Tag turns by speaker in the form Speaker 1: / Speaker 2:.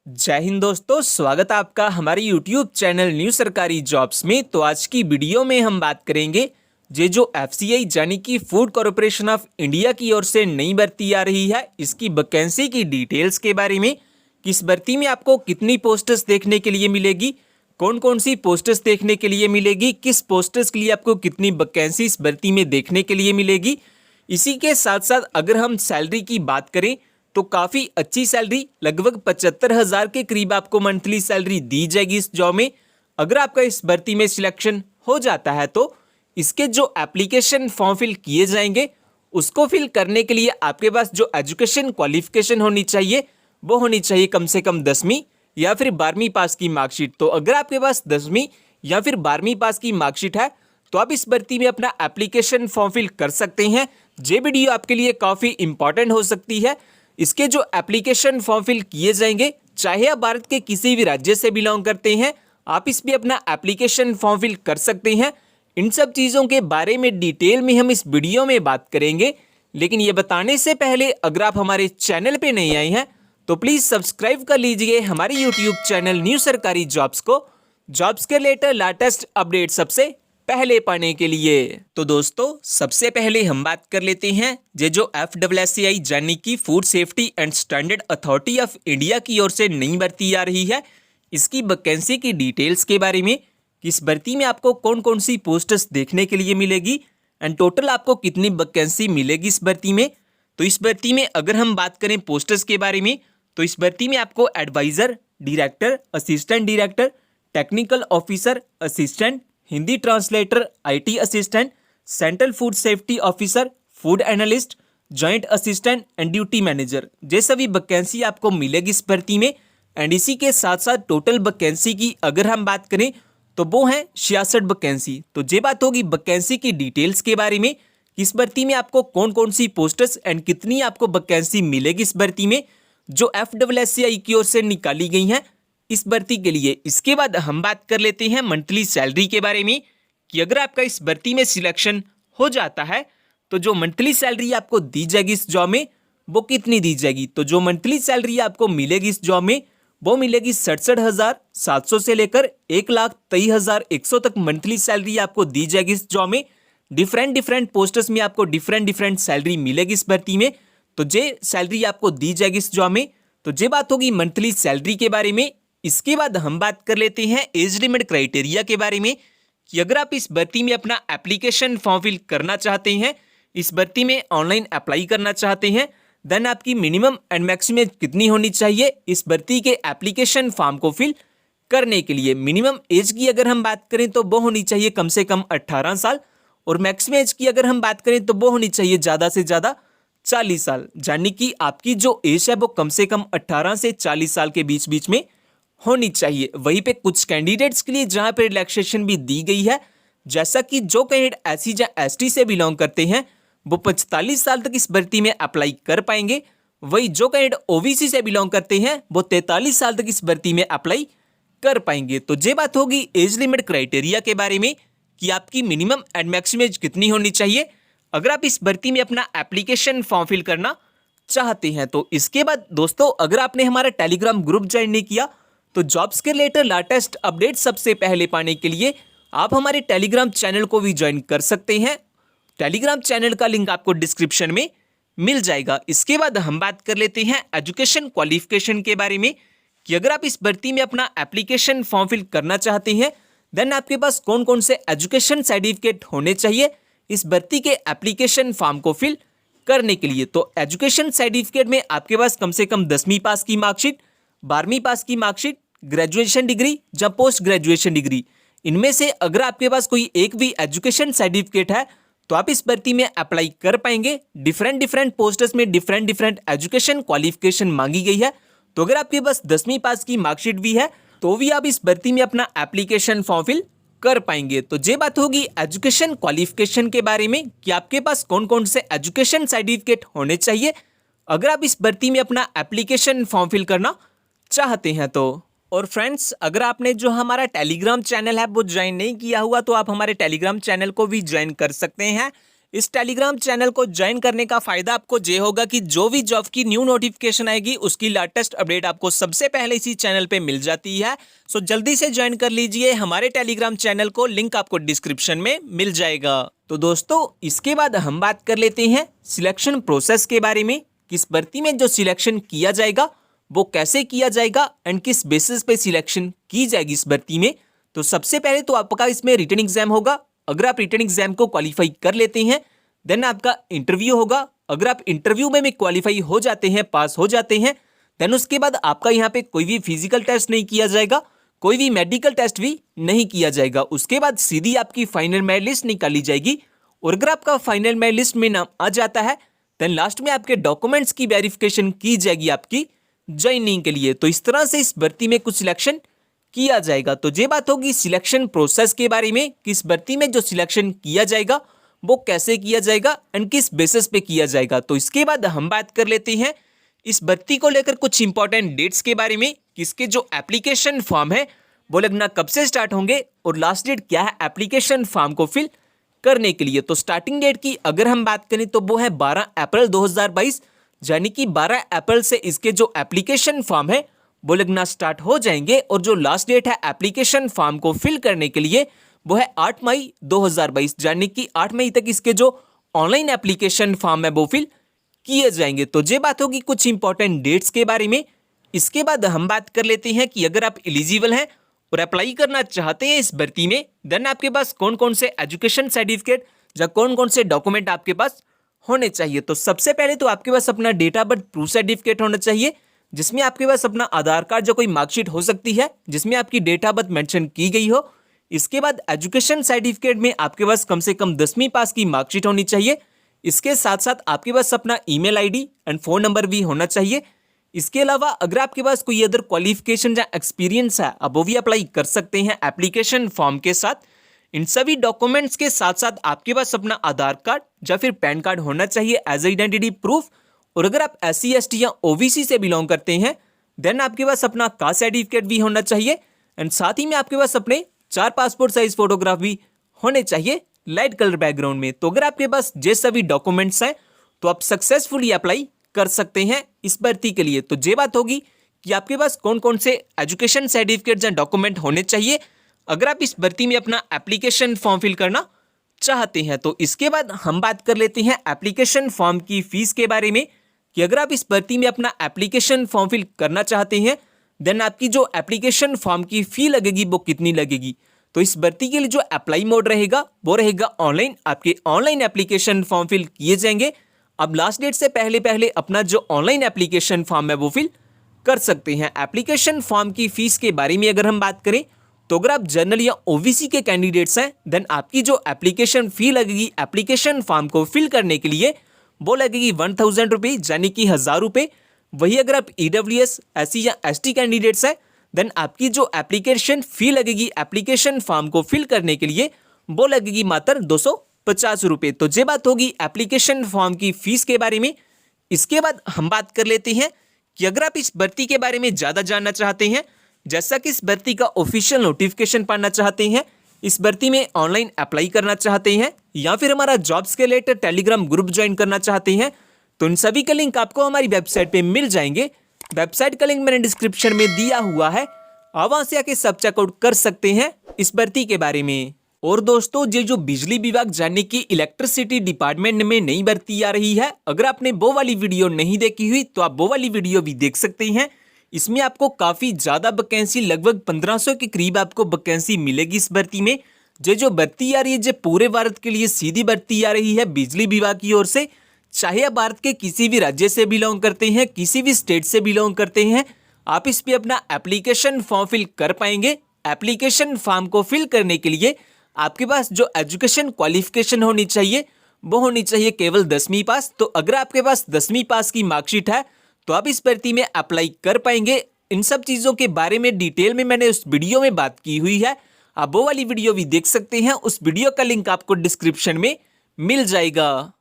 Speaker 1: जय हिंद दोस्तों, स्वागत है आपका हमारे YouTube चैनल न्यू सरकारी जॉब्स में। तो आज की वीडियो में हम बात करेंगे ये जो FCI यानी कि फूड कॉरपोरेशन ऑफ इंडिया की ओर से नई भर्ती आ रही है, इसकी वैकेंसी की डिटेल्स के बारे में, किस भर्ती में आपको कितनी पोस्ट्स देखने के लिए मिलेगी, कौन कौन सी पोस्ट्स देखने के लिए मिलेगी, किस पोस्ट्स के लिए आपको कितनी वैकेंसी इस भर्ती में देखने के लिए मिलेगी। इसी के साथ साथ अगर हम सैलरी की बात करें तो काफ़ी अच्छी सैलरी, लगभग 75,000 के करीब आपको मंथली सैलरी दी जाएगी इस जॉब में। अगर आपका इस भर्ती में सिलेक्शन हो जाता है तो इसके जो एप्लीकेशन फॉर्म फिल किए जाएंगे उसको फिल करने के लिए आपके पास जो एजुकेशन क्वालिफिकेशन होनी चाहिए वो होनी चाहिए कम से कम 10वीं या फिर 12वीं पास की मार्कशीट। तो अगर आपके पास 10वीं या फिर 12वीं पास की मार्कशीट है तो आप इस भर्ती में अपना एप्लीकेशन फॉर्म फिल कर सकते हैं। ये वीडियो आपके लिए काफ़ी इंपॉर्टेंट हो सकती है। इसके जो एप्लीकेशन फॉर्म फिल किए जाएंगे, चाहे आप भारत के किसी भी राज्य से बिलोंग करते हैं, आप इस पे अपना एप्लीकेशन फॉर्म फिल कर सकते हैं। इन सब चीज़ों के बारे में डिटेल में हम इस वीडियो में बात करेंगे। लेकिन ये बताने से पहले अगर आप हमारे चैनल पे नहीं आए हैं तो प्लीज़ सब्सक्राइब कर लीजिए हमारे यूट्यूब चैनल न्यू सरकारी जॉब्स को, जॉब्स के रिलेटेड लेटेस्ट अपडेट सबसे पहले पाने के लिए। तो दोस्तों, सबसे पहले हम बात कर लेते हैं ये जो FSSAI यानी कि food safety and standard authority of India की ओर से नई भर्ती आ रही है, इसकी वैकेंसी की डिटेल्स के बारे में, किस भर्ती में आपको कौन कौन सी पोस्ट्स देखने के लिए मिलेगी एंड टोटल आपको कितनी वैकेंसी मिलेगी इस भर्ती में। तो इस भर्ती में अगर हम बात करें पोस्ट्स के बारे में तो इस भर्ती में आपको advisor, director, assistant director, technical officer, assistant, Hindi translator, IT assistant, central food safety officer, food analyst, joint assistant and duty manager, ये सभी वैकेंसी आपको मिलेगी इस भर्ती में। एंड इसी के साथ साथ टोटल वैकेंसी की अगर हम बात करें तो वो है 66 वैकेंसी। तो ये बात होगी वैकेंसी की डिटेल्स के बारे में, इस भर्ती में आपको कौन कौन सी पोस्ट्स एंड कितनी आपको वैकेंसी मिलेगी इस भर्ती में जो FSSAI की ओर से निकाली गई हैं इस भर्ती के लिए। इसके बाद हम बात कर लेते हैं मंथली सैलरी के बारे में कि अगर आपका इस भर्ती में सिलेक्शन हो जाता है तो जो मंथली सैलरी आपको दी जाएगी इस जॉब में वो कितनी दी जाएगी। तो जो मंथली सैलरी आपको मिलेगी इस जॉब में वो मिलेगी 67,700 से लेकर 1,23,100 तक मंथली सैलरी आपको दी जाएगी इस जॉब में। डिफरेंट पोस्टर्स में आपको डिफरेंट सैलरी मिलेगी इस भर्ती में। तो ये सैलरी आपको दी जाएगी इस जॉब में। तो ये बात होगी मंथली सैलरी के बारे में। इसके बाद हम बात कर लेते हैं एज लिमिट क्राइटेरिया के बारे में कि अगर आप इस भर्ती में अपना एप्लीकेशन फॉर्म फिल करना चाहते हैं, इस भर्ती में ऑनलाइन अप्लाई करना चाहते हैं, देन आपकी मिनिमम एंड मैक्सिमम एज कितनी होनी चाहिए इस भर्ती के एप्लीकेशन फॉर्म को फिल करने के लिए। मिनिमम एज की अगर हम बात करें तो वो होनी चाहिए कम से कम 18 साल और मैक्सिमम एज की अगर हम बात करें तो वो होनी चाहिए ज़्यादा से ज़्यादा 40 साल। यानी कि आपकी जो एज है वो कम से कम 18 से 40 साल के बीच बीच में होनी चाहिए। वहीं पे कुछ कैंडिडेट्स के लिए जहां पे रिलैक्सेशन भी दी गई है, जैसा कि जो कैंडिडेट SC या ST से बिलोंग करते हैं वो 45 साल तक इस भर्ती में अप्लाई कर पाएंगे। वही जो कैंडिडेट OBC से बिलोंग करते हैं वो 43 साल तक इस भर्ती में अप्लाई कर पाएंगे। तो ये बात होगी एज लिमिट क्राइटेरिया के बारे में कि आपकी मिनिमम एंड मैक्सिमम एज कितनी होनी चाहिए अगर आप इस भर्ती में अपना एप्लीकेशन फॉर्म फिल करना चाहते हैं। तो इसके बाद दोस्तों, अगर आपने हमारा टेलीग्राम ग्रुप ज्वाइन नहीं किया तो जॉब्स के रिलेटेड लेटेस्ट अपडेट सबसे पहले पाने के लिए आप हमारे टेलीग्राम चैनल को भी ज्वाइन कर सकते हैं। टेलीग्राम चैनल का लिंक आपको डिस्क्रिप्शन में मिल जाएगा। इसके बाद हम बात कर लेते हैं एजुकेशन क्वालिफिकेशन के बारे में कि अगर आप इस भर्ती में अपना एप्लीकेशन फॉर्म फिल करना चाहते हैं देन आपके पास कौन कौन से एजुकेशन सर्टिफिकेट होने चाहिए इस भर्ती के एप्लीकेशन फॉर्म को फिल करने के लिए। तो एजुकेशन सर्टिफिकेट में आपके पास कम से कम 10वीं पास की मार्कशीट, 12वीं पास की मार्कशीट, ग्रेजुएशन डिग्री या पोस्ट ग्रेजुएशन डिग्री, इनमें से अगर आपके पास कोई एक भी एजुकेशन सर्टिफिकेट है तो आप इस भर्ती में अप्लाई कर पाएंगे। डिफरेंट पोस्टर्स में डिफरेंट एजुकेशन क्वालिफिकेशन मांगी गई है। तो अगर आपके पास 10वीं पास की मार्कशीट भी है तो भी आप इस भर्ती में अपना एप्लीकेशन फॉर्म फिल कर पाएंगे। तो ये बात होगी एजुकेशन क्वालिफिकेशन के बारे में कि आपके पास कौन कौन से एजुकेशन सर्टिफिकेट होने चाहिए अगर आप इस भर्ती में अपना एप्लीकेशन फॉर्म फिल करना चाहते हैं तो। और फ्रेंड्स, अगर आपने जो हमारा टेलीग्राम चैनल है वो ज्वाइन नहीं किया हुआ तो आप हमारे टेलीग्राम चैनल को भी ज्वाइन कर सकते हैं। इस टेलीग्राम चैनल को ज्वाइन करने का फायदा आपको ये होगा कि जो भी जॉब की न्यू नोटिफिकेशन आएगी उसकी लेटेस्ट अपडेट आपको सबसे पहले इसी चैनल पे मिल जाती है। सो जल्दी से ज्वाइन कर लीजिए हमारे टेलीग्राम चैनल को, लिंक आपको डिस्क्रिप्शन में मिल जाएगा। तो दोस्तों इसके बाद हम बात कर लेते हैं सिलेक्शन प्रोसेस के बारे में। किस भर्ती में जो सिलेक्शन किया जाएगा वो कैसे किया जाएगा एंड किस बेसिस पे सिलेक्शन की जाएगी इस भर्ती में। तो सबसे पहले तो आपका इसमें रिटन एग्जाम होगा। अगर आप रिटन एग्जाम को क्वालिफाई कर लेते हैं देन आपका इंटरव्यू होगा। अगर आप इंटरव्यू में भी क्वालिफाई हो जाते हैं, पास हो जाते हैं, देन उसके बाद आपका यहाँ पे कोई भी फिजिकल टेस्ट नहीं किया जाएगा, कोई भी मेडिकल टेस्ट भी नहीं किया जाएगा। उसके बाद सीधी आपकी फाइनल मेरिट लिस्ट निकाली जाएगी और अगर आपका फाइनल मेरिट लिस्ट में नाम आ जाता है देन लास्ट में आपके डॉक्यूमेंट्स की वेरिफिकेशन की जाएगी आपकी ज्वाइनिंग के लिए। तो इस तरह से इस भर्ती में कुछ सिलेक्शन किया जाएगा। तो ये बात होगी सिलेक्शन प्रोसेस के बारे में, किस भर्ती में जो सिलेक्शन किया जाएगा वो कैसे किया जाएगा एंड किस बेसिस पे किया जाएगा। तो इसके बाद हम बात कर लेते हैं इस भर्ती को लेकर कुछ इंपॉर्टेंट डेट्स के बारे में। किसके जो एप्लीकेशन फॉर्म है वो लगना कब से स्टार्ट होंगे और लास्ट डेट क्या है एप्लीकेशन फॉर्म को फिल करने के लिए। तो स्टार्टिंग डेट की अगर हम बात करें तो वो है 12 अप्रैल 2022, यानी कि 12 अप्रैल से इसके जो एप्लीकेशन फॉर्म है वो लगना स्टार्ट हो जाएंगे और जो लास्ट डेट है एप्लीकेशन फॉर्म को फिल करने के लिए वो है 8 मई 2022, यानी कि 8 मई तक इसके जो ऑनलाइन एप्लीकेशन फॉर्म है वो फिल किए जाएंगे। तो ये बात होगी कुछ इंपॉर्टेंट डेट्स के बारे में। इसके बाद हम बात कर लेते हैं कि अगर आप एलिजिबल हैं और अप्लाई करना चाहते हैं इस भर्ती में देन आपके पास कौन कौन से एजुकेशन सर्टिफिकेट या कौन कौन से डॉक्यूमेंट आपके पास होने चाहिए। तो सबसे पहले तो आपके पास अपना date of birth proof certificate होना चाहिए, जिसमें आपके पास अपना आधार कार्ड या कोई मार्कशीट हो सकती है जिसमें आपकी डेट ऑफ बर्थ मेंशन की गई हो। इसके बाद एजुकेशन सर्टिफिकेट में आपके पास कम से कम 10वीं पास की मार्कशीट होनी चाहिए। इसके साथ साथ आपके पास अपना email ID and phone number भी होना चाहिए। इसके अलावा अगर आपके पास कोई अदर क्वालिफिकेशन या एक्सपीरियंस है अब वो भी अप्लाई कर सकते हैं एप्लीकेशन फॉर्म के साथ। इन सभी डॉक्यूमेंट्स के साथ साथ आपके पास अपना आधार कार्ड या फिर पैन कार्ड होना चाहिए एज आइडेंटिटी प्रूफ। और अगर आप SC ST या OBC से बिलोंग करते हैं देन आपके पास अपना कास्ट सर्टिफिकेट भी होना चाहिए एंड साथ ही में आपके पास अपने 4 पासपोर्ट साइज फोटोग्राफ भी होने चाहिए लाइट कलर बैकग्राउंड में। तो अगर आपके पास ये सभी डॉक्यूमेंट्स हैं तो आप सक्सेसफुली अप्लाई कर सकते हैं इस भर्ती के लिए। तो ये बात होगी कि आपके पास कौन कौन से एजुकेशन सर्टिफिकेट या डॉक्यूमेंट होने चाहिए अगर आप इस भर्ती में अपना एप्लीकेशन फॉर्म फिल करना चाहते हैं। तो इसके बाद हम बात कर लेते हैं एप्लीकेशन फॉर्म की फीस के बारे में कि अगर आप इस भर्ती में अपना एप्लीकेशन फॉर्म फिल करना चाहते हैं देन आपकी जो एप्लीकेशन फॉर्म की फ़ी लगेगी वो कितनी लगेगी। तो इस भर्ती के लिए जो अप्लाई मोड रहेगा वो रहेगा ऑनलाइन। आपके ऑनलाइन एप्लीकेशन फॉर्म फिल किए जाएंगे। अब लास्ट डेट से पहले पहले अपना जो ऑनलाइन एप्लीकेशन फॉर्म है वो फिल कर सकते हैं। एप्लीकेशन फॉर्म की फ़ीस के बारे में अगर हम बात करें तो अगर आप जनरल या OBC के कैंडिडेट्स हैं देन आपकी जो एप्लीकेशन फ़ी लगेगी एप्लीकेशन फॉर्म को फिल करने के लिए वो लगेगी 1000 रुपीज़, यानी कि 1000 रुपये। वही अगर आप EWS SC या ST कैंडिडेट्स हैं देन आपकी जो एप्लीकेशन फ़ी लगेगी एप्लीकेशन फॉर्म को फिल करने के लिए वो लगेगी मात्र 250 रुपये। तो ये बात होगी एप्लीकेशन फॉर्म की फ़ीस के बारे में। इसके बाद हम बात कर लेते हैं कि अगर आप इस भर्ती के बारे में ज़्यादा जानना चाहते हैं, जैसा कि इस भर्ती का ऑफिशियल नोटिफिकेशन पढ़ना चाहते हैं, इस भर्ती में ऑनलाइन अप्लाई करना चाहते हैं या फिर हमारा जॉब्स के रिलेटेड टेलीग्राम ग्रुप ज्वाइन करना चाहते हैं तो इन सभी का लिंक आपको हमारी वेबसाइट पे मिल जाएंगे। वेबसाइट का लिंक मैंने डिस्क्रिप्शन में दिया हुआ है, आप वहाँ से आके सब चेकआउट कर सकते हैं इस भर्ती के बारे में। और दोस्तों ये जो बिजली विभाग यानी कि इलेक्ट्रिसिटी डिपार्टमेंट में नई भर्ती आ रही है, अगर आपने वो वाली वीडियो नहीं देखी हुई तो आप वो वाली वीडियो भी देख सकते हैं। इसमें आपको काफ़ी ज़्यादा वैकेंसी, लगभग 1500 के करीब आपको वैकेंसी मिलेगी इस भर्ती में। ये जो भर्ती आ रही है ये पूरे भारत के लिए सीधी भर्ती आ रही है बिजली विभाग की ओर से। चाहे आप भारत के किसी भी राज्य से बिलोंग करते हैं, किसी भी स्टेट से बिलोंग करते हैं, आप इस पर अपना एप्लीकेशन फॉर्म फिल कर पाएंगे। एप्लीकेशन फॉर्म को फिल करने के लिए आपके पास जो एजुकेशन क्वालिफिकेशन होनी चाहिए वो होनी चाहिए केवल 10वीं पास। तो अगर आपके पास 10वीं पास की मार्कशीट है तो आप इस भर्ती में अप्लाई कर पाएंगे। इन सब चीज़ों के बारे में डिटेल में मैंने उस वीडियो में बात की हुई है, आप वो वाली वीडियो भी देख सकते हैं। उस वीडियो का लिंक आपको डिस्क्रिप्शन में मिल जाएगा।